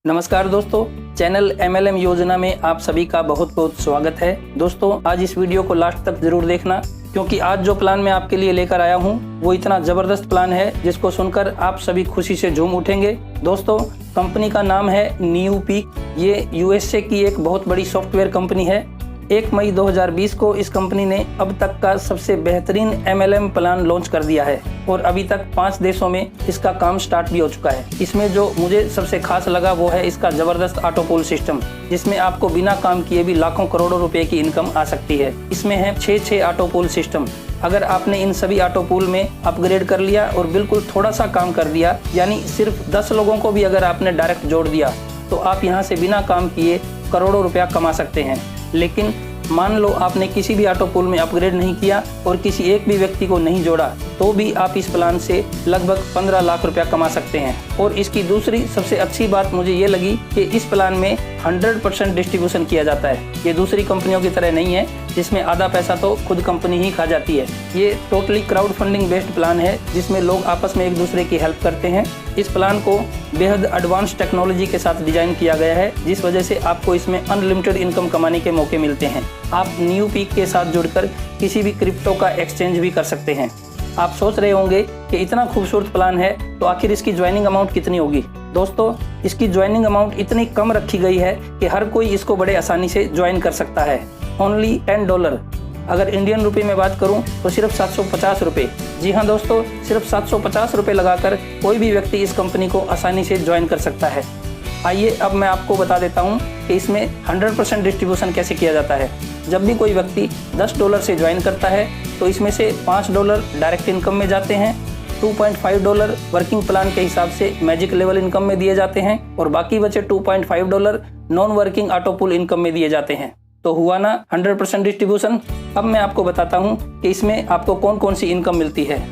नमस्कार दोस्तों, channel MLM योजना में आप सभी का बहुत बहुत स्वागत है। दोस्तों, आज इस वीडियो को लास्ट तक जरूर देखना, क्योंकि आज जो प्लान मैं आपके लिए लेकर आया हूं वो इतना ज़बरदस्त प्लान है जिसको सुनकर आप सभी खुशी से झूम उठेंगे। दोस्तों, कंपनी का नाम है न्यूपीक। ये USA की एक बहुत बड़ी सॉफ्टवेयर कंपनी है। 1 मई 2020 को इस कंपनी ने अब तक का सबसे बेहतरीन MLM प्लान लॉन्च कर दिया है और अभी तक 5 देशों में इसका काम स्टार्ट भी हो चुका है। इसमें जो मुझे सबसे खास लगा वो है इसका ज़बरदस्त ऑटो पूल सिस्टम, जिसमें आपको बिना काम किए भी लाखों करोड़ों रुपए की इनकम आ सकती है। इसमें है 6 ऑटो पूल सिस्टम। अगर आपने इन सभी ऑटो पूल में अपग्रेड कर लिया और बिल्कुल थोड़ा सा काम कर दिया, यानी सिर्फ 10 लोगों को भी अगर आपने डायरेक्ट जोड़ दिया, तो आप यहाँ से बिना काम किए करोड़ों रुपया कमा सकते हैं। लेकिन मान लो आपने किसी भी ऑटो पूल में अपग्रेड नहीं किया और किसी एक भी व्यक्ति को नहीं जोड़ा, तो भी आप इस प्लान से लगभग 15 लाख रुपया कमा सकते हैं। और इसकी दूसरी सबसे अच्छी बात मुझे ये लगी कि इस प्लान में 100% डिस्ट्रीब्यूशन किया जाता है। ये दूसरी कंपनियों की तरह नहीं है जिसमें आधा पैसा तो खुद कंपनी ही खा जाती है। ये totally crowd funding based plan है जिसमें लोग आपस में एक दूसरे की हेल्प करते हैं। इस प्लान को बेहद एडवांस टेक्नोलॉजी के साथ डिजाइन किया गया है, जिस वजह से आपको इसमें अनलिमिटेड इनकम कमाने के मौके मिलते हैं। आप न्यूपीक के साथ जुड़कर किसी भी क्रिप्टो का एक्सचेंज भी कर सकते हैं। आप सोच रहे होंगे कि इतना खूबसूरत प्लान है तो आखिर इसकी ज्वाइनिंग अमाउंट कितनी होगी। दोस्तों, इसकी ज्वाइनिंग अमाउंट इतनी कम रखी गई है कि हर कोई इसको बड़े आसानी से ज्वाइन कर सकता है। ओनली $10। अगर इंडियन रुपए में बात करूं तो सिर्फ 750 रुपये। जी हाँ दोस्तों, सिर्फ 750 रुपये लगाकर कोई भी व्यक्ति इस कंपनी को आसानी से ज्वाइन कर सकता है। आइए अब मैं आपको बता देता हूं कि इसमें 100% डिस्ट्रीब्यूशन कैसे किया जाता है। जब भी कोई व्यक्ति $10 से ज्वाइन करता है तो इसमें से $5 डायरेक्ट इनकम में जाते हैं, $2.5 वर्किंग प्लान के हिसाब से मैजिक लेवल इनकम में दिए जाते हैं और बाकी बचे $2.5 non working auto pool income में दिए जाते हैं। तो हुआ ना 100% डिस्ट्रीब्यूशन। अब मैं आपको बताता हूँ कि इसमें आपको कौन कौन सी इनकम मिलती है।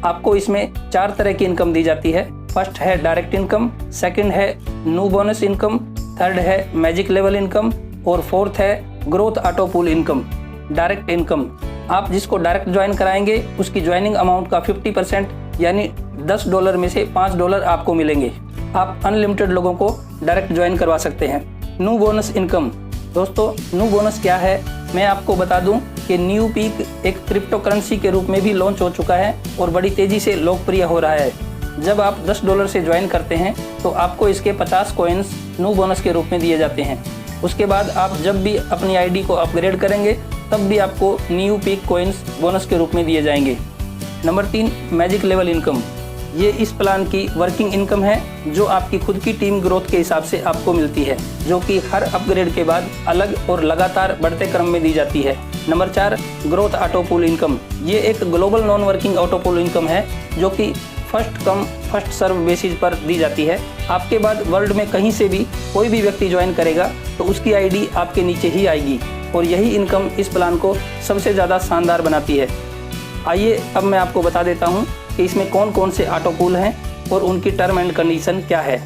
आपको इसमें 4 तरह की इनकम दी जाती है। फर्स्ट है डायरेक्ट इनकम, सेकंड है न्यू बोनस इनकम, थर्ड है मैजिक लेवल इनकम और फोर्थ है growth auto pool income. Direct income, आप जिसको डायरेक्ट ज्वाइन कराएंगे उसकी ज्वाइनिंग अमाउंट का 50% यानी $10 में से $5 आपको मिलेंगे। आप अनलिमिटेड लोगों को डायरेक्ट ज्वाइन करवा सकते हैं। न्यू बोनस इनकम, दोस्तों न्यू बोनस क्या है मैं आपको बता दूं कि न्यूपीक एक क्रिप्टो करेंसी के रूप में भी लॉन्च हो चुका है और बड़ी तेज़ी से लोकप्रिय हो रहा है। जब आप $10 से ज्वाइन करते हैं तो आपको इसके 50 कॉइन्स न्यू बोनस के रूप में दिए जाते हैं। उसके बाद आप जब भी अपनी आईडी को अपग्रेड करेंगे तब भी आपको न्यूपीक कॉइन्स बोनस के रूप में दिए जाएंगे। Number 3, magic level income. ये इस प्लान की वर्किंग इनकम है जो आपकी खुद की टीम ग्रोथ के हिसाब से आपको मिलती है, जो कि हर अपग्रेड के बाद अलग और लगातार बढ़ते क्रम में दी जाती है। Number 4, growth auto pool income. ये एक global non working auto pool income है जो कि first come first serve basis पर दी जाती है। आपके बाद वर्ल्ड में कहीं से भी कोई भी व्यक्ति ज्वाइन करेगा तो उसकी आईडी आपके नीचे ही आएगी और यही इनकम इस प्लान को सबसे ज़्यादा शानदार बनाती है। आइए अब मैं आपको बता देता हूँ कि इसमें कौन कौन से ऑटो पूल हैं और उनकी टर्म एंड कंडीशन क्या है।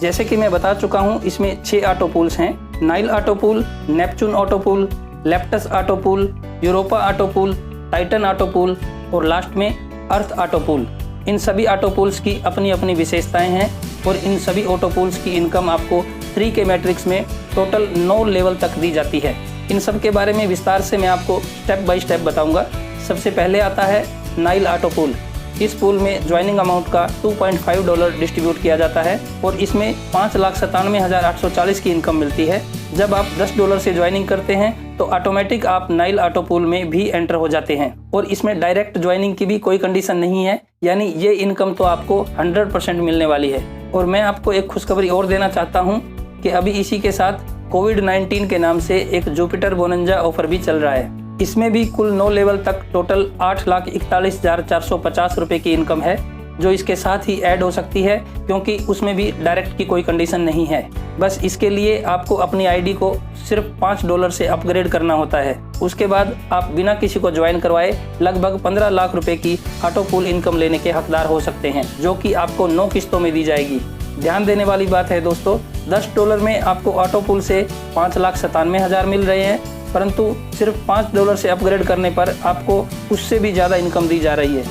जैसे कि मैं बता चुका हूँ, इसमें 6 ऑटो पूल्स हैं। Nile auto pool, Neptune auto pool, Leptus auto pool, Europa auto pool, Titan auto pool और लास्ट में अर्थ ऑटो पूल। इन सभी ऑटो पूल्स की अपनी अपनी विशेषताएं हैं और इन सभी ऑटो पूल्स की इनकम आपको 3 के मैट्रिक्स में टोटल 9 लेवल तक दी जाती है। इन सब के बारे में विस्तार से मैं आपको स्टेप बाय स्टेप बताऊंगा। सबसे पहले आता है नाइल ऑटो पूल। इस पूल में ज्वाइनिंग अमाउंट का $2.5 डिस्ट्रीब्यूट किया जाता है और इसमें 5,97,840 की इनकम मिलती है। जब आप $10 से ज्वाइनिंग करते हैं तो ऑटोमेटिक आप नाइल ऑटो पूल में भी एंटर हो जाते हैं और इसमें डायरेक्ट ज्वाइनिंग की भी कोई कंडीशन नहीं है, यानी ये इनकम तो आपको 100% मिलने वाली है। और मैं आपको एक खुशखबरी और देना चाहता हूँ कि अभी इसी के साथ कोविड-19 के नाम से एक जुपिटर बोनंजा ऑफर भी चल रहा है। इसमें भी कुल 9 लेवल तक टोटल 8,41,450 रुपये की इनकम है, जो इसके साथ ही ऐड हो सकती है क्योंकि उसमें भी डायरेक्ट की कोई कंडीशन नहीं है। बस इसके लिए आपको अपनी आईडी को सिर्फ $5 से अपग्रेड करना होता है। उसके बाद आप बिना किसी को ज्वाइन करवाए लगभग 15 लाख रुपए की ऑटो पूल इनकम लेने के हकदार हो सकते हैं, जो कि आपको 9 किस्तों में दी जाएगी। ध्यान देने वाली बात है दोस्तों, $10 में आपको ऑटो पूल से 5,97,000 मिल रहे हैं, परंतु सिर्फ $5 से अपग्रेड करने पर आपको उससे भी ज़्यादा इनकम दी जा रही है।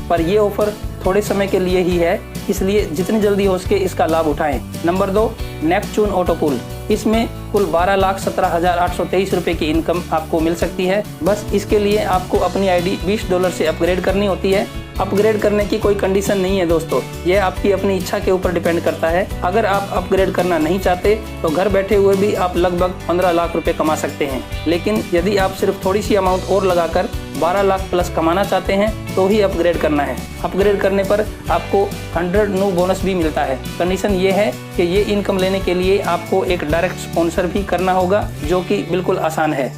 पर यह ऑफर थोड़े समय के लिए ही है, इसलिए जितनी जल्दी हो सके इसका लाभ उठाएं। Number 2, Neptune auto pool. इसमें कुल 12,17,823 रुपये की इनकम आपको मिल सकती है। बस इसके लिए आपको अपनी आईडी $20 से अपग्रेड करनी होती है। अपग्रेड करने की कोई कंडीशन नहीं है दोस्तों, यह आपकी अपनी इच्छा के ऊपर डिपेंड करता है। अगर आप अपग्रेड करना नहीं चाहते तो घर बैठे हुए भी आप लगभग 15 लाख रुपए कमा सकते हैं। लेकिन यदि आप सिर्फ थोड़ी सी अमाउंट और लगाकर 12 लाख प्लस कमाना चाहते हैं तो ही अपग्रेड करना है। अपग्रेड करने पर आपको 100 न्यू बोनस भी मिलता है। कंडीशन ये है कि ये इनकम लेने के लिए आपको एक डायरेक्ट स्पॉन्सर भी करना होगा, जो कि बिल्कुल आसान है।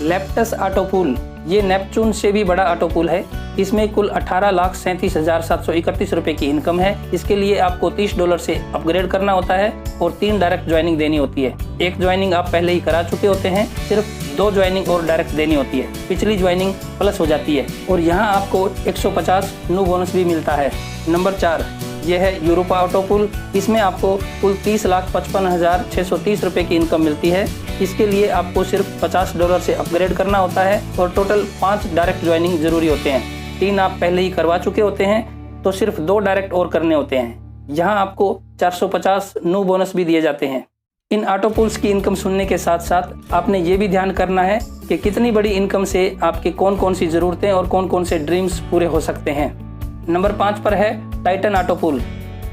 लेप्टस ऑटो पूल, ये नेपच्यून से भी बड़ा ऑटो पूल है। इसमें कुल 18,37,731 रुपये की इनकम है। इसके लिए आपको $30 से अपग्रेड करना होता है और 3 डायरेक्ट ज्वाइनिंग देनी होती है। एक ज्वाइनिंग आप पहले ही करा चुके होते हैं, सिर्फ 2 ज्वाइनिंग और डायरेक्ट देनी होती है। पिछली ज्वाइनिंग प्लस हो जाती है और यहाँ आपको 150 न्यू बोनस भी मिलता है। नंबर 4, यह है यूरोपा ऑटो पूल। इसमें आपको कुल 30,55,630 रुपये की इनकम मिलती है। इसके लिए आपको सिर्फ $50 से अपग्रेड करना होता है और टोटल 5 डायरेक्ट ज्वाइनिंग जरूरी होते हैं। 3 आप पहले ही करवा चुके होते हैं तो सिर्फ 2 डायरेक्ट और करने होते हैं। यहाँ आपको 450 न्यू बोनस भी दिए जाते हैं। इन ऑटो पूल्स की इनकम सुनने के साथ साथ आपने ये भी ध्यान करना है कि कितनी बड़ी इनकम से आपकी कौन कौन सी ज़रूरतें और कौन कौन से ड्रीम्स पूरे हो सकते हैं। नंबर 5 पर है टाइटन ऑटो पूल।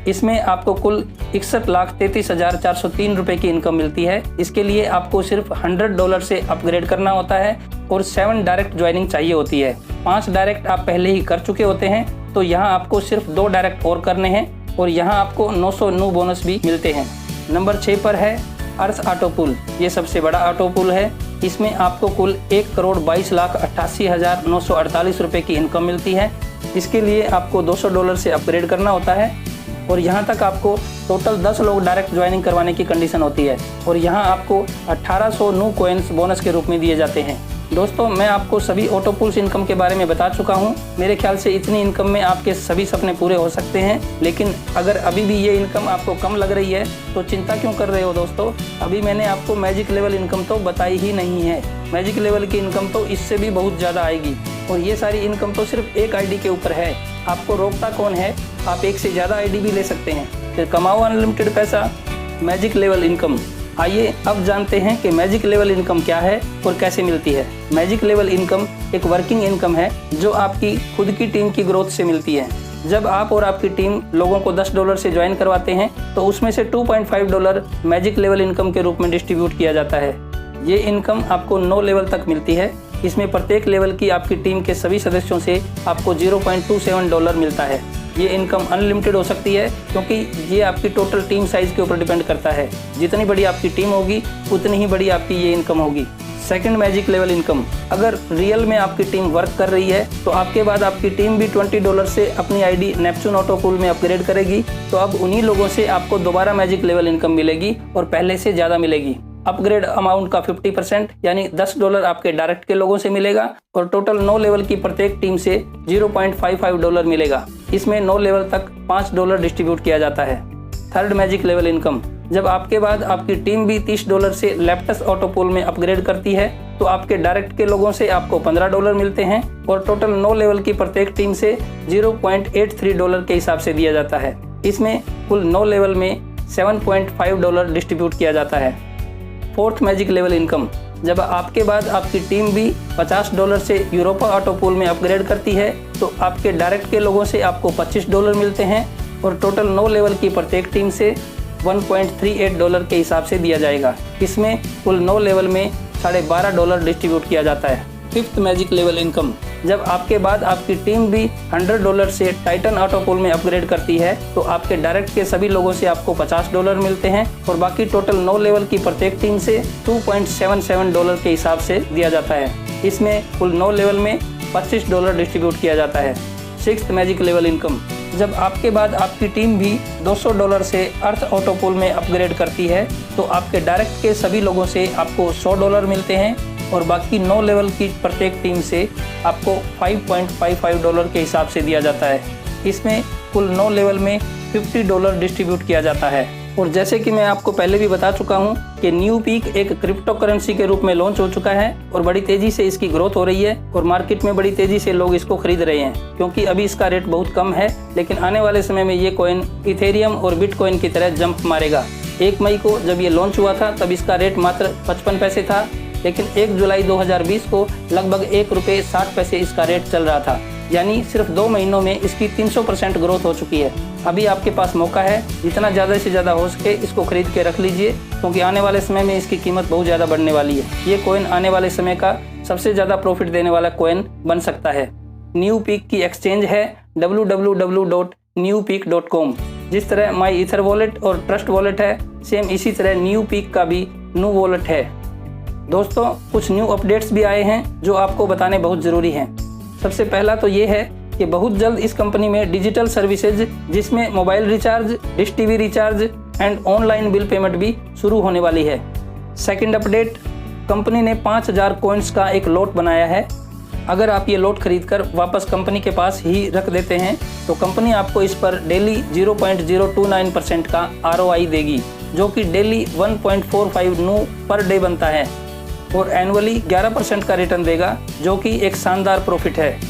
इसमें आपको कुल 61,33,403 रुपये की इनकम मिलती है। इसके लिए आपको सिर्फ $100 से अपग्रेड करना होता है और 7 डायरेक्ट ज्वाइनिंग चाहिए होती है। 5 डायरेक्ट आप पहले ही कर चुके होते हैं तो यहाँ आपको सिर्फ 2 डायरेक्ट और करने हैं और यहाँ आपको 900 न्यू बोनस भी मिलते हैं। नंबर 6 पर है अर्थ ऑटो पूल। ये सबसे बड़ा ऑटो पूल है। इसमें आपको कुल 1,22,88,948 रुपये की इनकम मिलती है। इसके लिए आपको $200 से अपग्रेड करना होता है और यहाँ तक आपको टोटल 10 लोग डायरेक्ट ज्वाइनिंग करवाने की कंडीशन होती है और यहाँ आपको 1800 न्यू कॉइन्स बोनस के रूप में दिए जाते हैं। दोस्तों, मैं आपको सभी ऑटो पूल्स इनकम के बारे में बता चुका हूँ। मेरे ख्याल से इतनी इनकम में आपके सभी सपने पूरे हो सकते हैं। लेकिन अगर अभी भी ये इनकम आपको कम लग रही है तो चिंता क्यों कर रहे हो दोस्तों। अभी मैंने आपको मैजिक लेवल इनकम तो बताई ही नहीं है। मैजिक लेवल की इनकम तो इससे भी बहुत ज़्यादा आएगी और ये सारी इनकम तो सिर्फ एक आईडी के ऊपर है। आपको रोकता कौन है? आप एक से ज़्यादा आईडी भी ले सकते हैं, फिर कमाओ अनलिमिटेड पैसा। मैजिक लेवल इनकम, आइए अब जानते हैं कि मैजिक लेवल इनकम क्या है और कैसे मिलती है। मैजिक लेवल इनकम एक वर्किंग इनकम है जो आपकी खुद की टीम की ग्रोथ से मिलती है। जब आप और आपकी टीम लोगों को $10 से ज्वाइन करवाते हैं तो उसमें से $2.5 मैजिक लेवल इनकम के रूप में डिस्ट्रीब्यूट किया जाता है। ये इनकम आपको 9 लेवल तक मिलती है। इसमें प्रत्येक लेवल की आपकी टीम के सभी सदस्यों से आपको $0.27 मिलता है। ये इनकम अनलिमिटेड हो सकती है क्योंकि ये आपकी टोटल टीम साइज के ऊपर डिपेंड करता है। जितनी बड़ी आपकी टीम होगी उतनी ही बड़ी आपकी ये इनकम होगी। सेकंड मैजिक लेवल इनकम, अगर रियल में आपकी टीम वर्क कर रही है तो आपके बाद आपकी टीम भी $20 से अपनी आईडी नेपच्यून ऑटो पूल में अपग्रेड करेगी तो अब उन्हीं लोगों से आपको दोबारा मैजिक लेवल इनकम मिलेगी और पहले से ज़्यादा मिलेगी। अपग्रेड अमाउंट का 50% यानी $10 आपके डायरेक्ट के लोगों से मिलेगा और टोटल 9 लेवल की प्रत्येक टीम से $0.55 मिलेगा। इसमें 9 लेवल तक $5 डिस्ट्रीब्यूट किया जाता है। थर्ड मैजिक लेवल इनकम, जब आपके बाद आपकी टीम भी $30 से लेप्टस ऑटो पूल में अपग्रेड करती है तो आपके डायरेक्ट के लोगों से आपको $15 मिलते हैं और टोटल 9 लेवल की प्रत्येक टीम से $0.83 के हिसाब से दिया जाता है। इसमें कुल 9 लेवल में $7.5 डिस्ट्रीब्यूट किया जाता है। फोर्थ मैजिक लेवल इनकम, जब आपके बाद आपकी टीम भी $50 से यूरोपा ऑटो पूल में अपग्रेड करती है तो आपके डायरेक्ट के लोगों से आपको $25 मिलते हैं और टोटल 9 लेवल की प्रत्येक टीम से $1.38 के हिसाब से दिया जाएगा। इसमें कुल 9 लेवल में $12.5 डिस्ट्रीब्यूट किया जाता है। फिफ्थ मैजिक लेवल इनकम, जब आपके बाद आपकी टीम भी $100 से टाइटन ऑटो पूल में अपग्रेड करती है तो आपके डायरेक्ट के सभी लोगों से आपको $50 मिलते हैं और बाकी टोटल 9 लेवल की प्रत्येक टीम से $2.77 के हिसाब से दिया जाता है। इसमें कुल 9 लेवल में $25 डिस्ट्रीब्यूट किया जाता है। सिक्स्थ मैजिक लेवल इनकम, जब आपके बाद आपकी टीम भी $200 से अर्थ ऑटो पूल में अपग्रेड करती है तो आपके डायरेक्ट के सभी लोगों से आपको $100 मिलते हैं और बाकी 9 लेवल की प्रत्येक टीम से आपको $5.55 के हिसाब से दिया जाता है। इसमें कुल 9 लेवल में $50 डिस्ट्रीब्यूट किया जाता है। और जैसे कि मैं आपको पहले भी बता चुका हूं कि न्यू पीक एक क्रिप्टो करेंसी के रूप में लॉन्च हो चुका है और बड़ी तेज़ी से इसकी ग्रोथ हो रही है और मार्केट में बड़ी तेज़ी से लोग इसको खरीद रहे हैं क्योंकि अभी इसका रेट बहुत कम है, लेकिन आने वाले समय में ये कॉइन इथेरियम और बिटकॉइन की तरह जंप मारेगा। 1 मई को जब ये लॉन्च हुआ था तब इसका रेट मात्र 55 पैसे था, लेकिन 1 जुलाई 2020 को लगभग ₹1.60 इसका रेट चल रहा था। यानी सिर्फ 2 महीनों में इसकी 300% ग्रोथ हो चुकी है। अभी आपके पास मौका है, जितना ज़्यादा से ज़्यादा हो सके इसको खरीद के रख लीजिए, क्योंकि आने वाले समय में इसकी कीमत बहुत ज़्यादा बढ़ने वाली है। ये कॉइन आने वाले समय का सबसे ज़्यादा प्रॉफिट देने वाला कॉइन बन सकता है। न्यू पीक की एक्सचेंज है www.newpeak.com। जिस तरह माई ईथर वॉलेट और ट्रस्ट वॉलेट है, सेम इसी तरह न्यू पीक का भी न्यू वॉलेट है। दोस्तों, कुछ न्यू अपडेट्स भी आए हैं जो आपको बताने बहुत ज़रूरी हैं। सबसे पहला तो ये है कि बहुत जल्द इस कंपनी में डिजिटल सर्विसेज, जिसमें mobile recharge, dish TV recharge and online bill payment भी शुरू होने वाली है। सेकंड अपडेट, कंपनी ने 5000 कॉइन्स का एक लॉट बनाया है। अगर आप ये लॉट खरीदकर वापस कंपनी के पास ही रख देते हैं तो कंपनी आपको इस पर डेली 0.029% का ROI देगी, जो कि डेली 1.45 नू पर डे बनता है, और एनुअली 11% का रिटर्न देगा, जो कि एक शानदार प्रॉफिट है।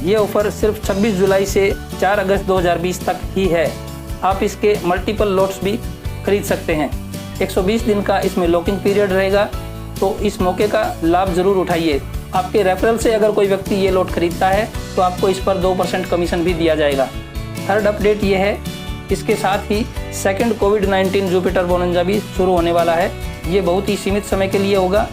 ये ऑफर सिर्फ 26 जुलाई से 4 अगस्त 2020 तक ही है। आप इसके मल्टीपल लॉट्स भी खरीद सकते हैं। 120 दिन का इसमें लॉकिंग पीरियड रहेगा, तो इस मौके का लाभ ज़रूर उठाइए। आपके रेफरल से अगर कोई व्यक्ति ये लॉट खरीदता है तो आपको इस पर 2% कमीशन भी दिया जाएगा। थर्ड अपडेट ये है, इसके साथ ही सेकंड कोविड-19 जुपिटर बोनंजा भी शुरू होने वाला है। ये बहुत ही सीमित समय के लिए होगा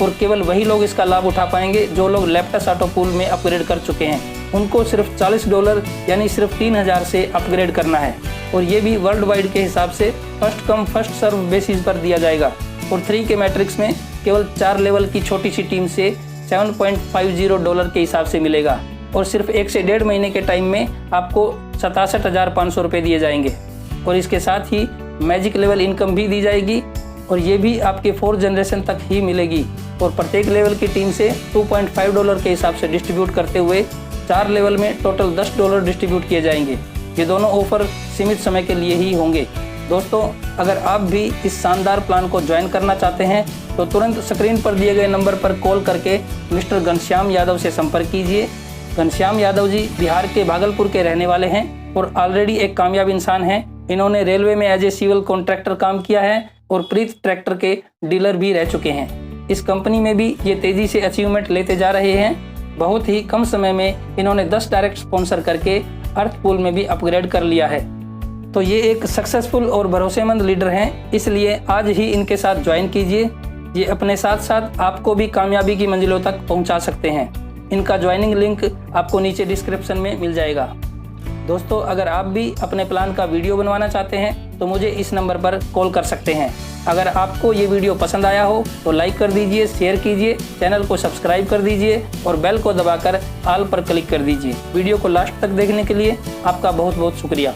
और केवल वही लोग इसका लाभ उठा पाएंगे जो लोग लैप्टस ऑटो पूल में अपग्रेड कर चुके हैं। उनको सिर्फ $40 यानी सिर्फ 3000 से अपग्रेड करना है, और ये भी वर्ल्ड वाइड के हिसाब से first come first serve basis पर दिया जाएगा। और 3 के मैट्रिक्स में केवल 4 लेवल की छोटी सी टीम से $7.50 के हिसाब से मिलेगा, और सिर्फ 1 से 1.5 महीने के टाइम में आपको 67,500 रुपये दिए जाएंगे। और इसके साथ ही मैजिक लेवल इनकम भी दी जाएगी, और ये भी आपके 4 जनरेशन तक ही मिलेगी। और प्रत्येक लेवल की टीम से $2.5 के हिसाब से डिस्ट्रीब्यूट करते हुए 4 लेवल में टोटल $10 डिस्ट्रीब्यूट किए जाएंगे। ये दोनों ऑफर सीमित समय के लिए ही होंगे। दोस्तों, अगर आप भी इस शानदार प्लान को ज्वाइन करना चाहते हैं तो तुरंत स्क्रीन पर दिए गए नंबर पर कॉल करके मिस्टर घनश्याम यादव से संपर्क कीजिए। घनश्याम यादव जी बिहार के भागलपुर के रहने वाले हैं और ऑलरेडी एक कामयाब इंसान हैं। इन्होंने रेलवे में एज ए सिविल कॉन्ट्रैक्टर काम किया है और प्रीत ट्रैक्टर के डीलर भी रह चुके हैं। इस कंपनी में भी ये तेज़ी से अचीवमेंट लेते जा रहे हैं। बहुत ही कम समय में इन्होंने 10 डायरेक्ट स्पॉन्सर करके अर्थ पूल में भी अपग्रेड कर लिया है। तो ये एक सक्सेसफुल और भरोसेमंद लीडर हैं, इसलिए आज ही इनके साथ ज्वाइन कीजिए। ये अपने साथ साथ आपको भी कामयाबी की मंजिलों तक पहुंचा सकते हैं। इनका ज्वाइनिंग लिंक आपको नीचे डिस्क्रिप्शन में मिल जाएगा। दोस्तों, अगर आप भी अपने प्लान का वीडियो बनवाना चाहते हैं तो मुझे इस नंबर पर कॉल कर सकते हैं। अगर आपको ये वीडियो पसंद आया हो तो लाइक कर दीजिए, शेयर कीजिए, चैनल को सब्सक्राइब कर दीजिए और बेल को दबाकर ऑल पर क्लिक कर दीजिए। वीडियो को लास्ट तक देखने के लिए आपका बहुत बहुत शुक्रिया।